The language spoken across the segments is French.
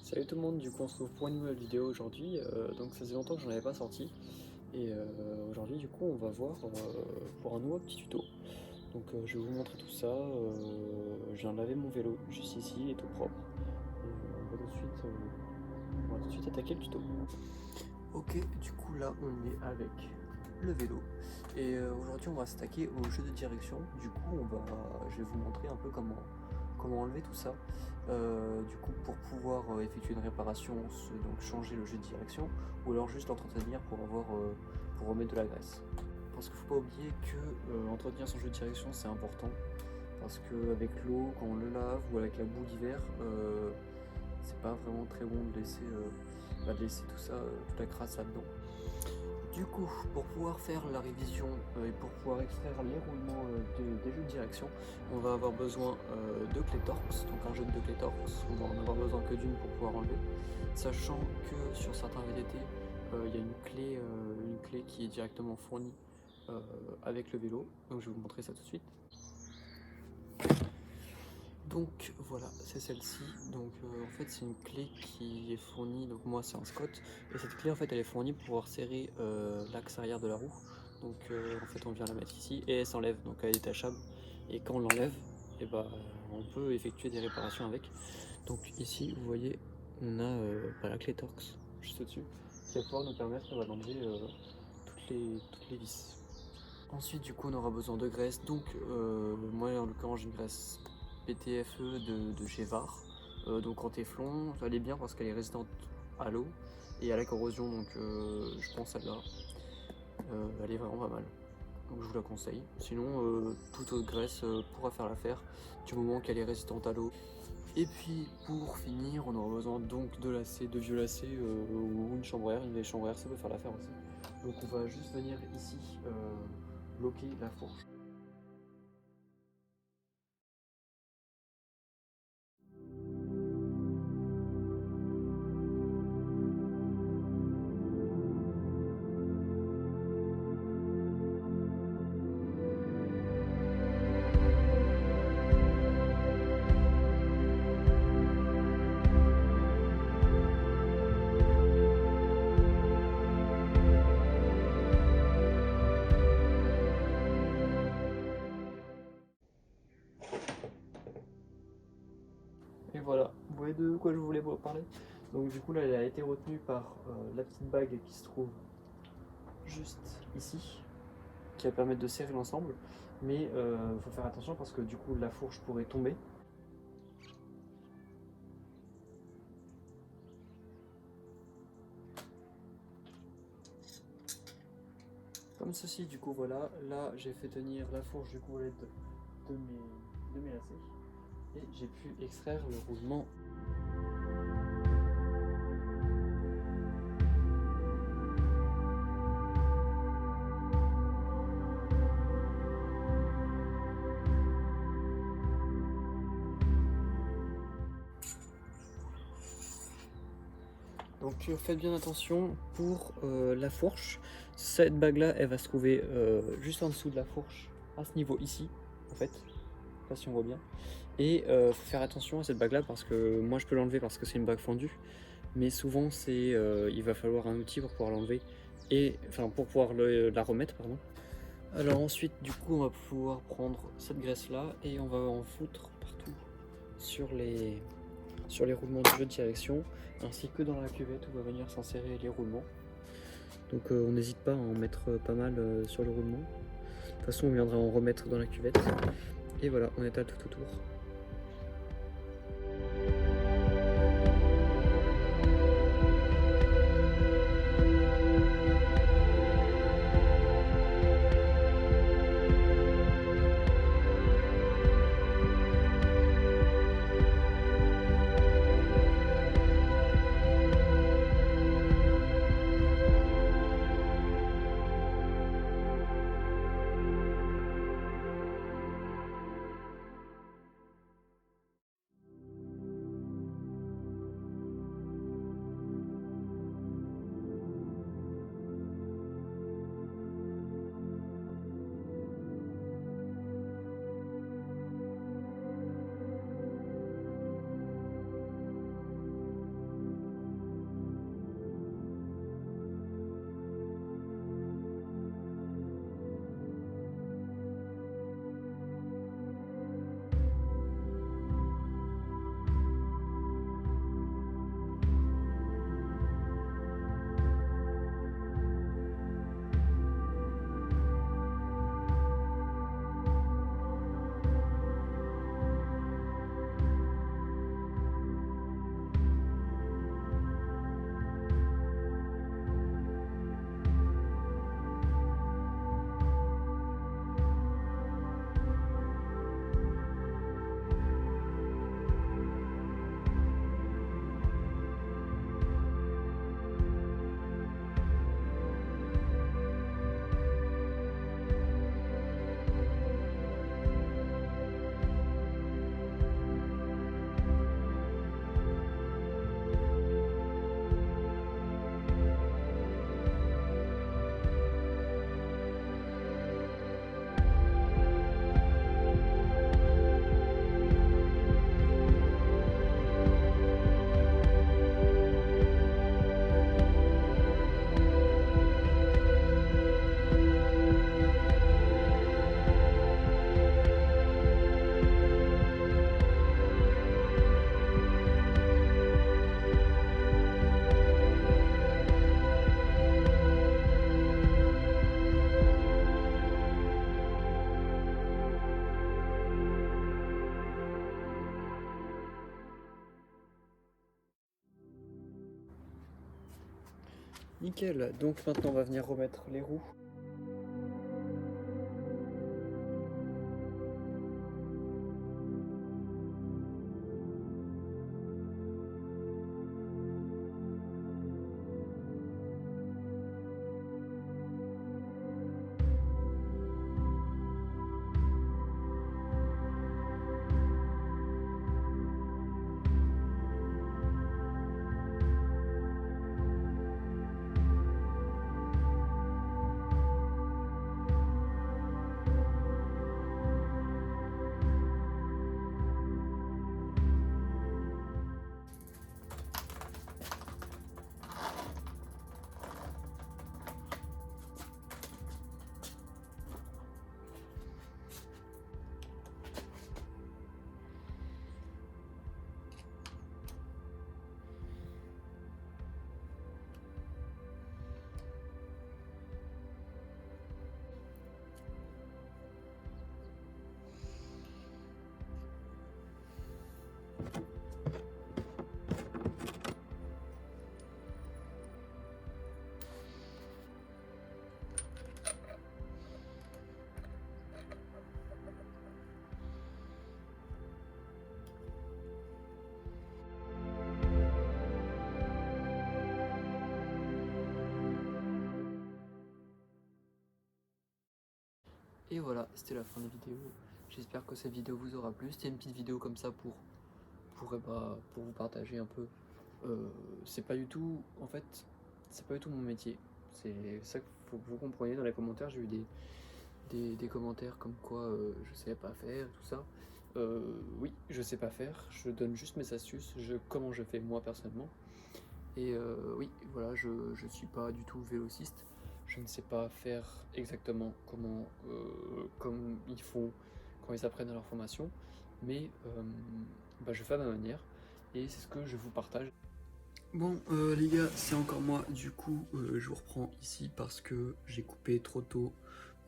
Salut tout le monde, du coup on se retrouve pour une nouvelle vidéo aujourd'hui, donc ça faisait longtemps que j'en avais pas sorti, et aujourd'hui du coup on va voir pour un nouveau petit tuto. Donc je vais vous montrer tout ça, je viens de laver mon vélo juste ici, il est tout propre, et on va tout de suite attaquer le tuto. Ok, du coup là on est avec le vélo, et aujourd'hui on va s'attaquer au jeu de direction. Du coup je vais vous montrer un peu comment enlever tout ça. Du coup pour pouvoir effectuer une réparation, donc changer le jeu de direction, ou alors juste l'entretenir pour remettre de la graisse. Parce qu'il ne faut pas oublier que entretenir son jeu de direction c'est important, parce qu'avec l'eau, quand on le lave, ou avec la boue d'hiver, c'est pas vraiment très bon de laisser tout ça, toute la crasse là-dedans. Du coup, pour pouvoir faire la révision et pour pouvoir extraire les roulements des jeux de direction, on va avoir besoin de clés Torx, donc un jeu de clés Torx, on va en avoir besoin que d'une pour pouvoir enlever, sachant que sur certains VTT, il y a une clé qui est directement fournie avec le vélo, donc je vais vous montrer ça tout de suite. Donc voilà, c'est celle-ci. Donc en fait c'est une clé qui est fournie, donc moi c'est un Scott, et cette clé en fait elle est fournie pour pouvoir serrer l'axe arrière de la roue. Donc en fait on vient la mettre ici et elle s'enlève, donc elle est détachable. Et quand on l'enlève, et on peut effectuer des réparations avec. Donc ici vous voyez on a la clé Torx juste au-dessus, qui va pouvoir nous permettre d'enlever toutes les vis. Ensuite du coup on aura besoin de graisse, donc moi en l'occurrence j'ai une graisse PTFE de chez VAR, donc en téflon, elle est bien parce qu'elle est résistante à l'eau et à la corrosion, donc je prends celle-là, elle est vraiment pas mal, donc je vous la conseille. Sinon toute autre graisse pourra faire l'affaire du moment qu'elle est résistante à l'eau. Et puis pour finir on aura besoin donc de lacets, de vieux lacets ou une chambre à air, une vieille chambre à air ça peut faire l'affaire aussi. Donc on va juste venir ici bloquer la fourche. Et voilà, vous voyez de quoi je voulais vous parler. Donc du coup là elle a été retenue par la petite bague qui se trouve juste ici, qui va permettre de serrer l'ensemble. Mais il faut faire attention parce que du coup la fourche pourrait tomber. Comme ceci, du coup voilà, là j'ai fait tenir la fourche du coup à l'aide de mes lacets. Et j'ai pu extraire le roulement. Donc faites bien attention pour la fourche. Cette bague là elle va se trouver juste en dessous de la fourche, à ce niveau ici en fait, je sais pas si on voit bien. Et faut faire attention à cette bague là parce que moi je peux l'enlever parce que c'est une bague fendue, mais souvent il va falloir un outil pour pouvoir l'enlever, et enfin pour pouvoir la remettre pardon. Alors ensuite du coup on va pouvoir prendre cette graisse là et on va en foutre partout sur les roulements du jeu de direction, ainsi que dans la cuvette où va venir s'insérer les roulements. Donc on n'hésite pas à en mettre pas mal sur le roulement. De toute façon on viendra en remettre dans la cuvette. Et voilà, on étale tout autour. Nickel, donc maintenant on va venir remettre les roues. Et voilà, c'était la fin de la vidéo. J'espère que cette vidéo vous aura plu. C'était une petite vidéo comme ça pour vous partager un peu. C'est pas du tout, en fait, c'est pas du tout mon métier. C'est ça qu'il faut que vous compreniez dans les commentaires. J'ai eu des commentaires comme quoi je savais pas faire, tout ça. Oui, je sais pas faire. Je donne juste mes astuces, comment je fais moi personnellement. Et oui, voilà, je suis pas du tout vélociste. Je ne sais pas faire exactement comme il faut quand ils apprennent à leur formation, mais bah, je fais à ma manière et c'est ce que je vous partage. Bon les gars, c'est encore moi, du coup je vous reprends ici parce que j'ai coupé trop tôt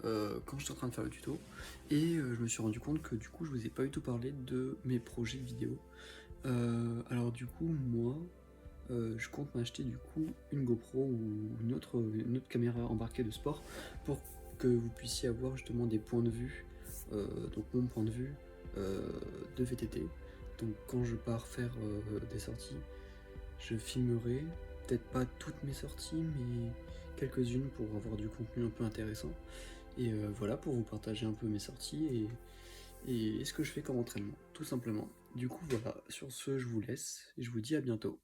quand j'étais en train de faire le tuto et je me suis rendu compte que du coup je vous ai pas du tout parlé de mes projets vidéo. Alors du coup moi je compte m'acheter du coup une GoPro ou une autre caméra embarquée de sport pour que vous puissiez avoir justement des points de vue, donc mon point de vue de VTT. Donc quand je pars faire des sorties, je filmerai peut-être pas toutes mes sorties mais quelques-unes pour avoir du contenu un peu intéressant. Et voilà, pour vous partager un peu mes sorties et ce que je fais comme entraînement, tout simplement. Du coup voilà, sur ce je vous laisse et je vous dis à bientôt.